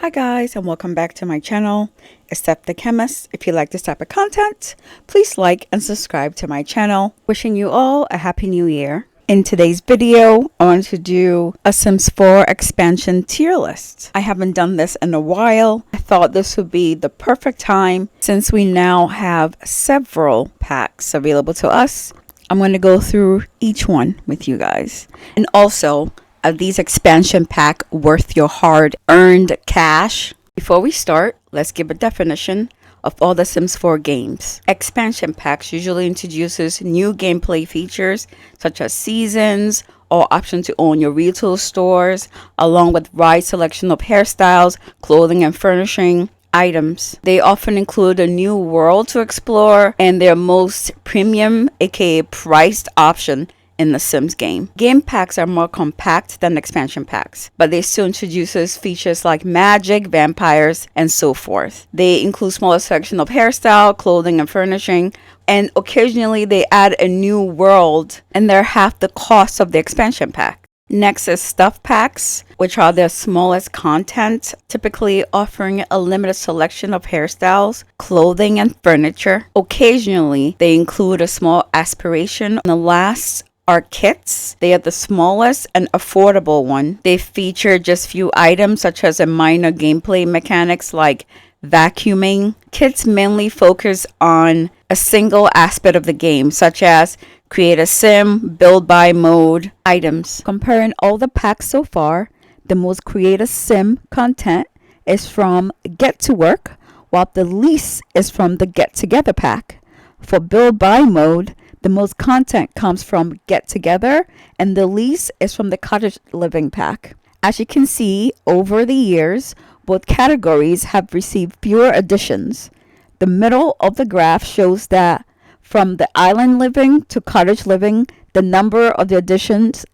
Hi guys, and welcome back to my channel, Estep the Chemist. If you like this type of content, please like and subscribe to my channel. Wishing you all a happy new year. In today's video, I want to do a Sims 4 expansion tier list. I haven't done this in a while. I thought this would be the perfect time since we now have several packs available to us. I'm going to go through each one with you guys. And also, are these expansion pack worth your hard-earned cash? Before we start, let's give a definition of all the Sims 4 games. Expansion packs usually introduces new gameplay features such as seasons or option to own your retail stores, along with wide selection of hairstyles, clothing, and furnishing items. They often include a new world to explore and their most premium, aka priced option in the Sims game. Game packs are more compact than expansion packs, but they still introduces features like magic, vampires, and so forth. They include smaller section of hairstyle, clothing, and furnishing, and occasionally they add a new world, and they're half the cost of the expansion pack. Next is stuff packs, which are their smallest content, typically offering a limited selection of hairstyles, clothing, and furniture. Occasionally, they include a small aspiration. The last are kits. They are the smallest and affordable one. They feature just few items such as a minor gameplay mechanics like vacuuming. Kits mainly focus on a single aspect of the game, such as create a sim, build by mode items. Comparing all the packs so far, the most create a sim content is from Get to Work, while the least is from the Get Together pack. For build by mode, the most content comes from Get Together, and the least is from the Cottage Living pack. As you can see, over the years, both categories have received fewer additions. The middle of the graph shows that from the Island Living to Cottage Living, the number of the additions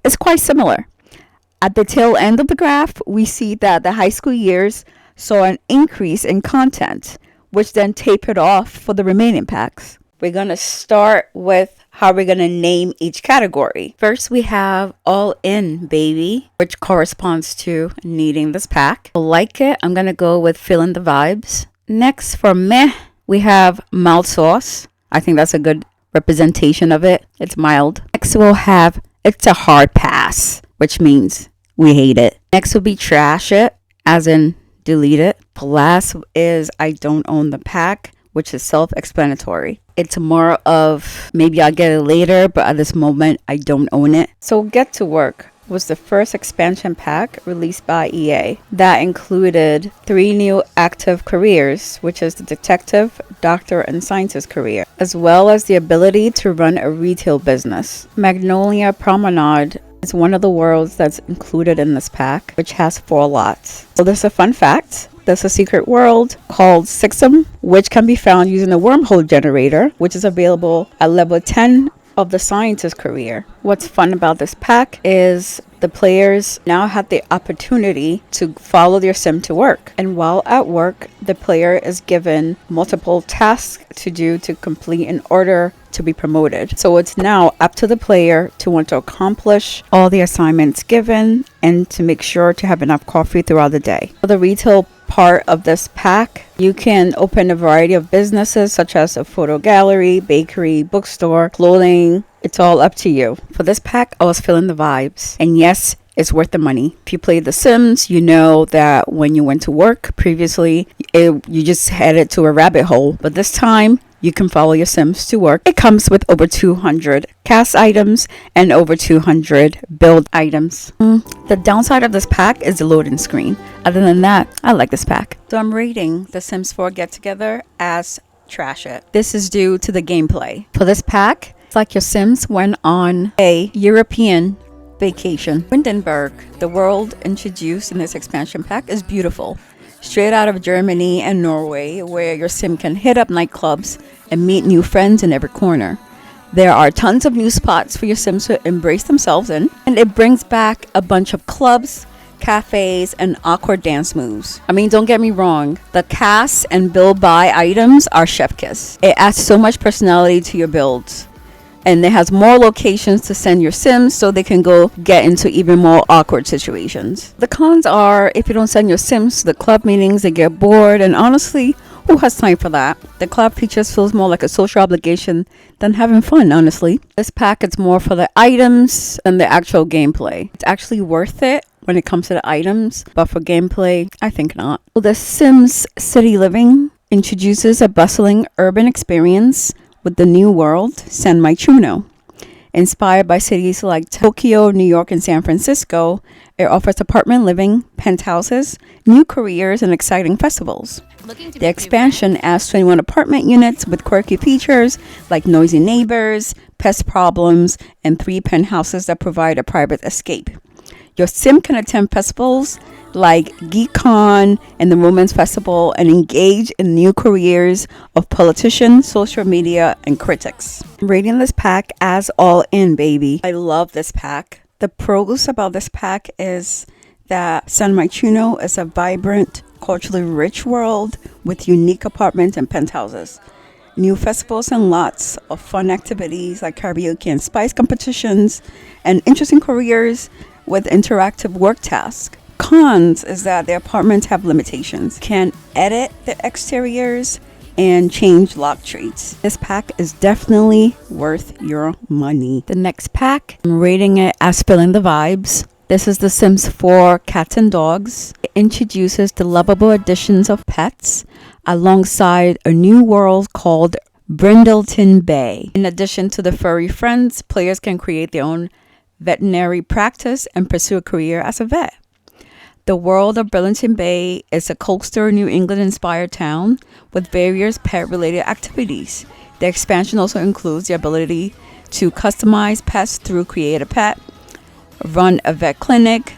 is quite similar. At the tail end of the graph, we see that the high school years saw an increase in content, which then tapered off for the remaining packs. We're going to start with how we're going to name each category. First, we have All In Baby, which corresponds to needing this pack. Like it, I'm going to go with Feeling the Vibes. Next, for Meh, we have Mild Sauce. I think that's a good representation of it. It's mild. Next, we'll have It's a Hard Pass, which means we hate it. Next will be Trash It, as in delete it. The last is I Don't Own the Pack, which is self-explanatory. It's more of maybe I'll get it later, but at this moment I don't own it. So Get to Work was the first expansion pack released by EA that included 3 new active careers, which is the detective, doctor, and scientist career, as well as the ability to run a retail business. Magnolia Promenade is one of the worlds that's included in this pack, which has 4 lots. So there's a fun fact. There's a secret world called Sixum, which can be found using a wormhole generator, which is available at level 10 of the scientist career. What's fun about this pack is the players now have the opportunity to follow their sim to work. And while at work, the player is given multiple tasks to do to complete in order to be promoted. So it's now up to the player to want to accomplish all the assignments given and to make sure to have enough coffee throughout the day. For the retail part of this pack, you can open a variety of businesses such as a photo gallery, bakery, bookstore, clothing. It's all up to you. For this pack, I was feeling the vibes. And yes, it's worth the money. If you played The Sims, you know that when you went to work previously, you just headed to a rabbit hole. But this time, you can follow your Sims to work. It comes with over 200 cast items and over 200 build items. The downside of this pack is the loading screen. Other than that, I like this pack. So I'm rating The Sims 4 Get Together as Trash It. This is due to the gameplay. For this pack, it's like your Sims went on a European vacation. Windenburg, the world introduced in this expansion pack, is beautiful. Straight out of Germany and Norway, where your sim can hit up nightclubs and meet new friends in every corner. There are tons of new spots for your sims to embrace themselves in, and it brings back a bunch of clubs, cafes, and awkward dance moves. I mean, don't get me wrong, the cast and build by items are chef kiss. It adds so much personality to your builds. And it has more locations to send your Sims so they can go get into even more awkward situations. The cons are if you don't send your Sims to the club meetings, they get bored, and honestly, who has time for that? The club features feels more like a social obligation than having fun, honestly. This pack is more for the items than the actual gameplay. It's actually worth it when it comes to the items, but for gameplay, I think not. The Sims City Living introduces a bustling urban experience with the new world, San Myshuno. Inspired by cities like Tokyo, New York, and San Francisco, it offers apartment living, penthouses, new careers, and exciting festivals. The expansion adds 21 apartment units with quirky features like noisy neighbors, pest problems, and 3 penthouses that provide a private escape. Your sim can attend festivals like GeekCon and the Romance Festival and engage in new careers of politicians, social media, and critics. I'm rating this pack as all in, baby. I love this pack. The pros about this pack is that San Myshuno is a vibrant, culturally rich world with unique apartments and penthouses. New festivals and lots of fun activities like karaoke and spice competitions, and interesting careers with interactive work tasks. Cons is that the apartments have limitations. Can't edit the exteriors and change lock treats. This pack is definitely worth your money. The next pack, I'm rating it as feeling the vibes. This is The Sims 4 Cats and Dogs. It introduces the lovable additions of pets alongside a new world called Brindleton Bay. In addition to the furry friends, players can create their own veterinary practice and pursue a career as a vet. The world of Brindleton Bay is a coastal New England-inspired town with various pet-related activities. The expansion also includes the ability to customize pets through Create a Pet, run a vet clinic,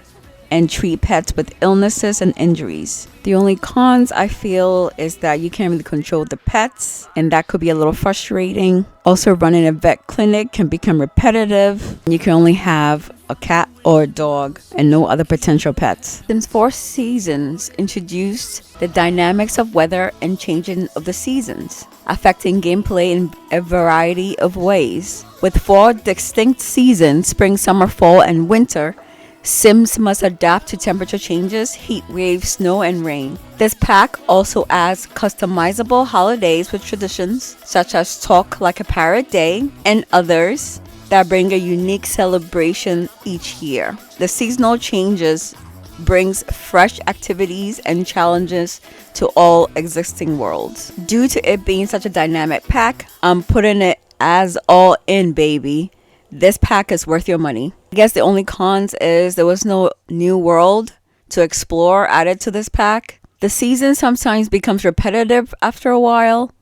and treat pets with illnesses and injuries. The only cons I feel is that you can't really control the pets, and that could be a little frustrating. Also, running a vet clinic can become repetitive. You can only have a cat or a dog and no other potential pets. Sims 4 Seasons introduced the dynamics of weather and changing of the seasons, affecting gameplay in a variety of ways. With 4 distinct seasons, spring, summer, fall, and winter, Sims must adapt to temperature changes, heat waves, snow, and rain. This pack also adds customizable holidays with traditions such as Talk Like a Parrot Day and others that bring a unique celebration each year. The seasonal changes brings fresh activities and challenges to all existing worlds. Due to it being such a dynamic pack, I'm putting it as all in, baby. This pack is worth your money. I guess the only cons is there was no new world to explore added to this pack. The season sometimes becomes repetitive after a while,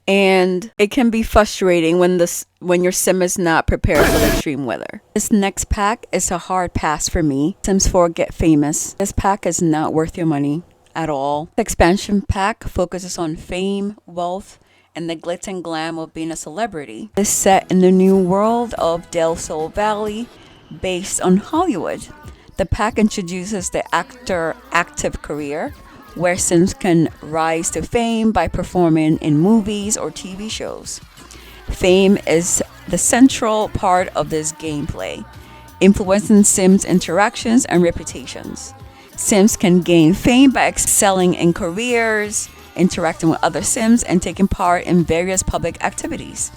and it can be frustrating when your sim is not prepared for the extreme weather. This next pack is a hard pass for me. Sims 4 Get Famous. This pack is not worth your money at all. The expansion pack focuses on fame, wealth, and the glitz and glam of being a celebrity. It's set in the new world of Del Sol Valley, based on Hollywood. The pack introduces the actor active career, where Sims can rise to fame by performing in movies or TV shows. Fame is the central part of this gameplay, influencing Sims' interactions and reputations. Sims can gain fame by excelling in careers, interacting with other Sims, and taking part in various public activities.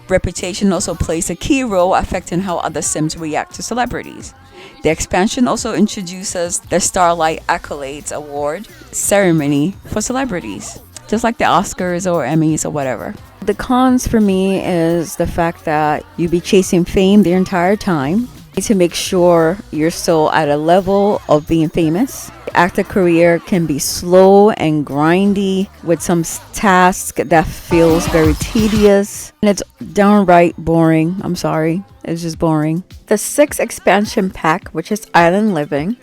Reputation also plays a key role affecting how other Sims react to celebrities. The expansion also introduces the Starlight Accolades Award ceremony for celebrities, just like the Oscars or Emmys or whatever. The cons for me is the fact that you be chasing fame the entire time. You need to make sure you're still at a level of being famous. The actor career can be slow and grindy with some task that feels very tedious, and it's downright boring. I'm sorry, it's just boring. The 6th expansion pack, which is Island Living,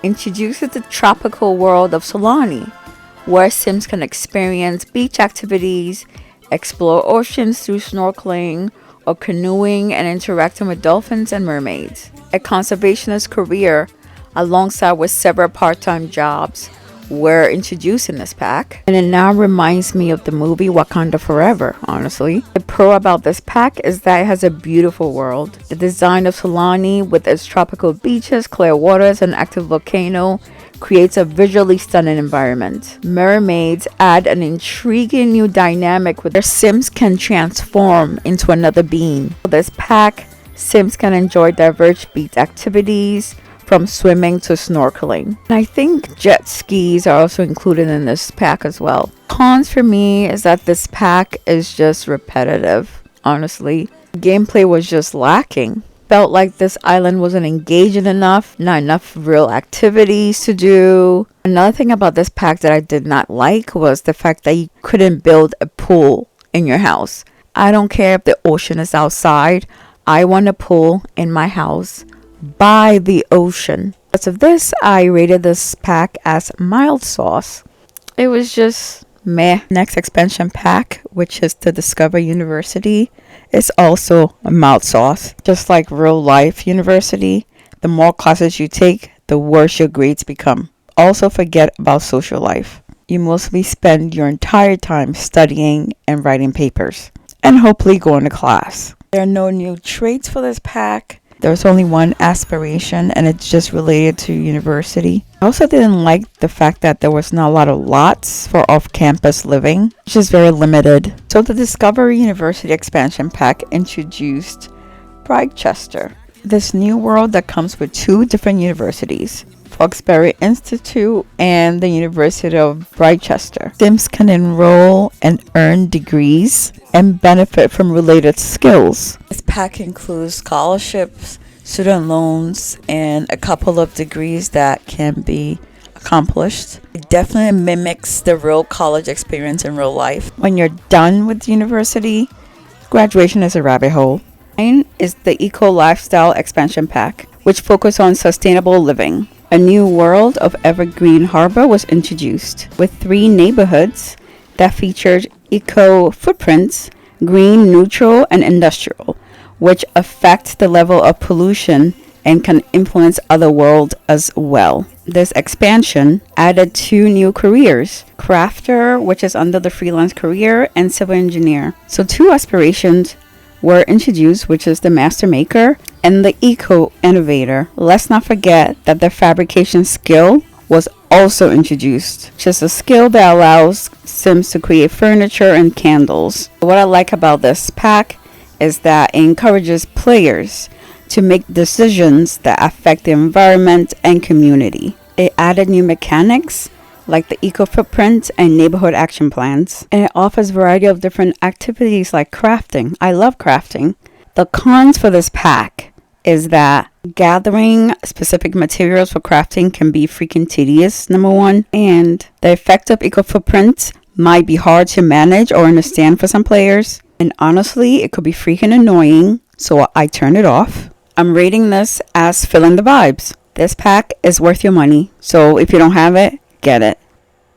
introduces the tropical world of Solani, where Sims can experience beach activities, explore oceans through snorkeling or canoeing, and interacting with dolphins and mermaids. A conservationist career alongside with several part-time jobs were introduced in this pack, and it now reminds me of the movie Wakanda Forever, honestly. The pro about this pack is that it has a beautiful world. The design of Sulani, with its tropical beaches, clear waters, and active volcano, creates a visually stunning environment. Mermaids add an intriguing new dynamic where their Sims can transform into another being. For this pack, Sims can enjoy diverse beach activities, from swimming to snorkeling. And I think jet skis are also included in this pack as well. Cons for me is that this pack is just repetitive, honestly. Gameplay was just lacking. Felt like this island wasn't engaging enough, not enough real activities to do. Another thing about this pack that I did not like was the fact that you couldn't build a pool in your house. I don't care if the ocean is outside. I want a pool in my house by the ocean. Because of this, I rated this pack as mild sauce. It was just meh. Next expansion pack, which is the Discover University, is also a mild sauce. Just like real life university, the more classes you take, the worse your grades become. Also forget about social life. You mostly spend your entire time studying and writing papers, and hopefully going to class. There are no new traits for this pack. There's only one aspiration, and it's just related to university. I also didn't like the fact that there was not a lot of lots for off-campus living, which is very limited. So the Discover University expansion pack introduced Brightchester, this new world that comes with 2 different universities, Foxbury Institute and the University of Brightchester. Sims can enroll and earn degrees and benefit from related skills. This pack includes scholarships, student loans, and a couple of degrees that can be accomplished. It definitely mimics the real college experience in real life. When you're done with university, graduation is a rabbit hole. Mine is the Eco Lifestyle expansion pack, which focuses on sustainable living. A new world of Evergreen Harbor was introduced, with 3 neighborhoods that featured eco footprints, green, neutral, and industrial, which affect the level of pollution and can influence other worlds as well. This expansion added 2 new careers, crafter, which is under the freelance career, and civil engineer. So 2 aspirations were introduced, which is the master maker and the eco innovator. Let's not forget that the fabrication skill was also introduced, which is a skill that allows Sims to create furniture and candles. What I like about this pack is that it encourages players to make decisions that affect the environment and community. It added new mechanics like the eco footprint and neighborhood action plans, and it offers a variety of different activities like crafting. I love crafting. The cons for this pack is that gathering specific materials for crafting can be freaking tedious, number one, and the effective eco footprint might be hard to manage or understand for some players, and honestly it could be freaking annoying, so I turn it off. I'm rating this as feeling the vibes. This pack is worth your money, so if you don't have it, get it.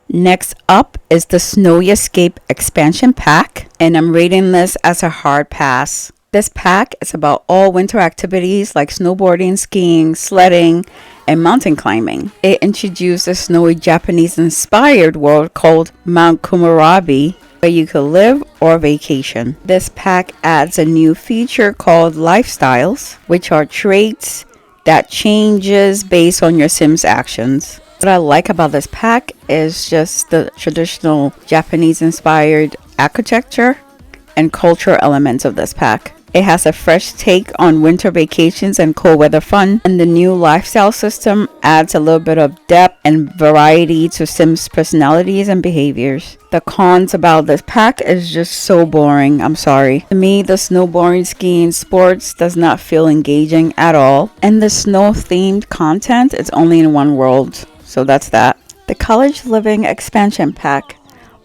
Next up is the Snowy Escape expansion pack, and I'm rating this as a hard pass. This pack is about all winter activities like snowboarding, skiing, sledding, and mountain climbing. It introduced a snowy Japanese-inspired world called Mount Kumarabi, where you could live or vacation. This pack adds a new feature called Lifestyles, which are traits that changes based on your Sims actions. What I like about this pack is just the traditional Japanese-inspired architecture and cultural elements of this pack. It has a fresh take on winter vacations and cold weather fun, and the new lifestyle system adds a little bit of depth and variety to Sims' personalities and behaviors. The cons about this pack is just so boring, I'm sorry. To me, the snowboarding, skiing, sports does not feel engaging at all, and the snow-themed content is only in one world, so that's that. The College Living expansion pack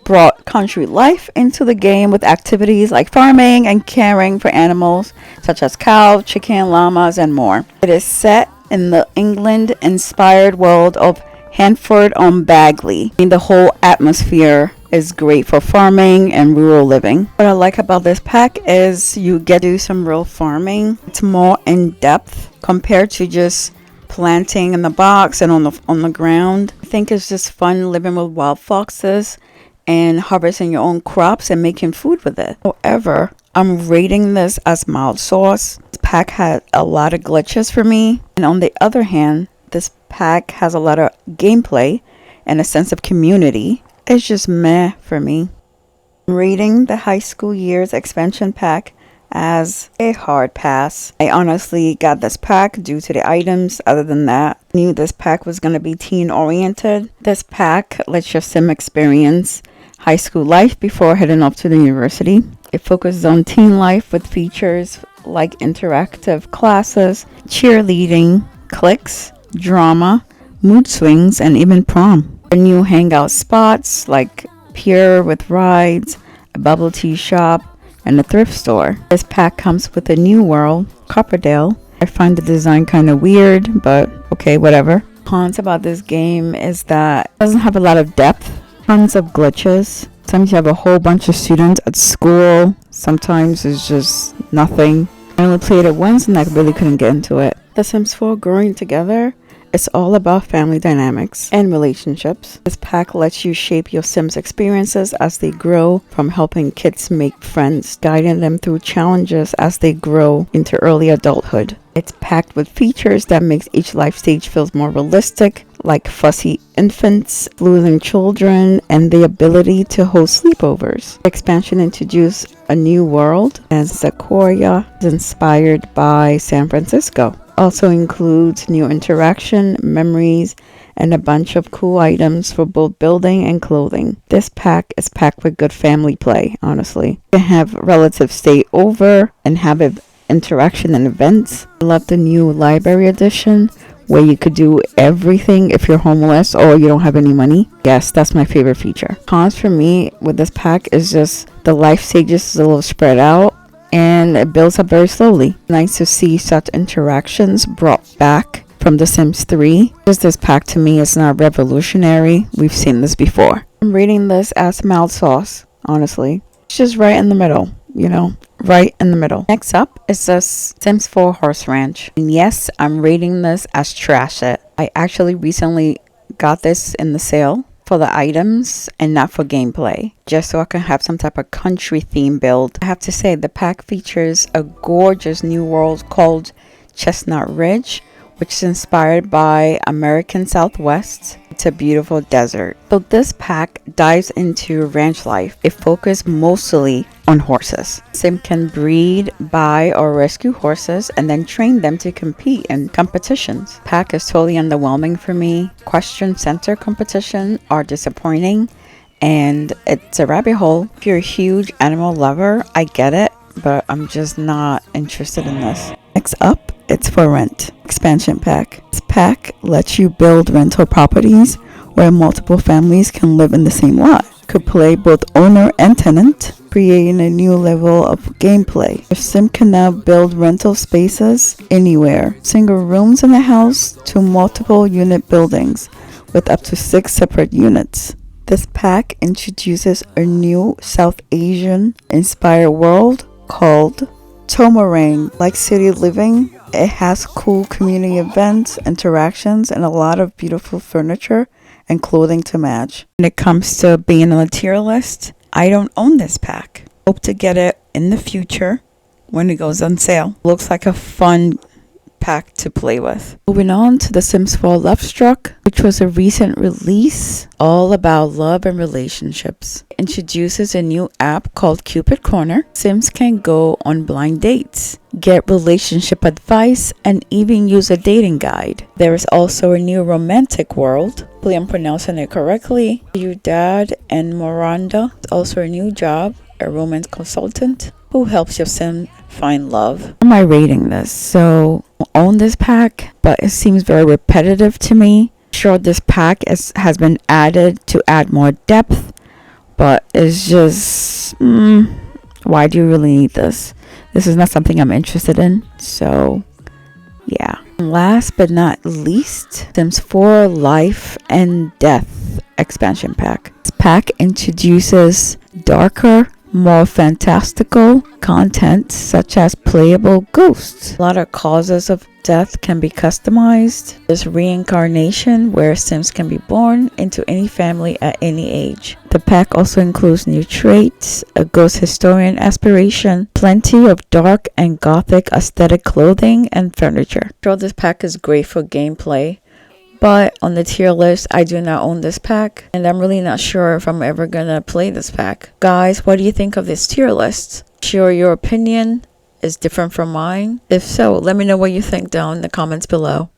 brought country life into the game with activities like farming and caring for animals such as cows, chicken, llamas, and more. It is set in the England-inspired world of Handford-on-Bagley. The whole atmosphere is great for farming and rural living. What I like about this pack is you get to do some real farming. It's more in depth compared to just planting in the box and on the ground. I think it's just fun living with wild foxes and harvesting your own crops and making food with it. However, I'm rating this as mild sauce. This pack had a lot of glitches for me. And on the other hand, this pack has a lot of gameplay and a sense of community. It's just meh for me. I'm rating the high school years expansion pack as a hard pass. I honestly got this pack due to the items. Other than that, I knew this pack was going to be teen oriented. This pack lets your sim experience high school life before heading off to the university. It focuses on teen life with features like interactive classes, cheerleading, cliques, drama, mood swings, and even prom. New hangout spots like Pier with rides, a bubble tea shop, and a thrift store. This pack comes with a new world, Copperdale. I find the design kind of weird, but okay, whatever. Cons about this game is that it doesn't have a lot of depth, tons of glitches. Sometimes you have a whole bunch of students at school. Sometimes it's just nothing. I only played it once and I really couldn't get into it. The Sims 4 Growing Together. It's all about family dynamics and relationships. This pack lets you shape your Sims experiences as they grow, from helping kids make friends, guiding them through challenges as they grow into early adulthood. It's packed with features that makes each life stage feel more realistic, like fussy infants, losing children, and the ability to host sleepovers. The expansion introduced a new world, and Sequoia is inspired by San Francisco. Also includes new interaction, memories, and a bunch of cool items for both building and clothing. This pack is packed with good family play, honestly. You can have relatives stay over and have interaction and events. I love the new library edition where you could do everything if you're homeless or you don't have any money. Yes, that's my favorite feature. Cons for me with this pack is just the life stages is a little spread out and it builds up very slowly. Nice to see such interactions brought back from The Sims 3. Just this pack to me is not revolutionary. We've seen this before. I'm rating this as mild sauce, honestly. It's just right in the middle, you know, right in the middle. Next up is the Sims 4 Horse Ranch. And yes, I'm rating this as trash it. I actually recently got this in the sale for the items and not for gameplay, just so I can have some type of country theme build. I have to say the pack features a gorgeous new world called Chestnut Ridge, which is inspired by American Southwest. It's a beautiful desert. So this pack dives into ranch life. It focuses mostly on horses. Sim can breed, buy, or rescue horses and then train them to compete in competitions. Pack is totally underwhelming for me. Question center competition are disappointing and it's a rabbit hole. If you're a huge animal lover, I get it, but I'm just not interested in this. Next up, it's For Rent expansion pack. This pack lets you build rental properties where multiple families can live in the same lot. Could play both owner and tenant, creating a new level of gameplay. Your sim can now build rental spaces anywhere. Single rooms in a house to multiple unit buildings with up to 6 separate units. This pack introduces a new South Asian inspired world called Tomarang. Like city living, it has cool community events, interactions, and a lot of beautiful furniture and clothing to match. When it comes to being on the tier list, I don't own this pack. Hope to get it in the future when it goes on sale. Looks like a fun pack to play with. Moving on to The Sims 4 Lovestruck, which was a recent release all about love and relationships. It introduces a new app called Cupid Corner. Sims can go on blind dates, get relationship advice, and even use a dating guide. There is also a new romantic world. Hopefully I'm pronouncing it correctly. Your dad and Miranda. It's also a new job, a romance consultant who helps your sim find love. Am I rating this? So I own this pack, but it seems very repetitive to me. Sure, this pack has been added to add more depth, but it's just why do you really need this? This is not something I'm interested in. So yeah. Last but not least, Sims 4 Life and Death expansion pack. This pack introduces darker more fantastical content such as playable ghosts. A lot of causes of death can be customized. There's reincarnation, where Sims can be born into any family at any age. The pack also includes new traits, a ghost historian aspiration, plenty of dark and gothic aesthetic clothing and furniture. Sure, this pack is great for gameplay, but on the tier list, I do not own this pack, and I'm really not sure if I'm ever gonna play this pack. Guys, what do you think of this tier list? Sure, your opinion is different from mine. If so, let me know what you think down in the comments below.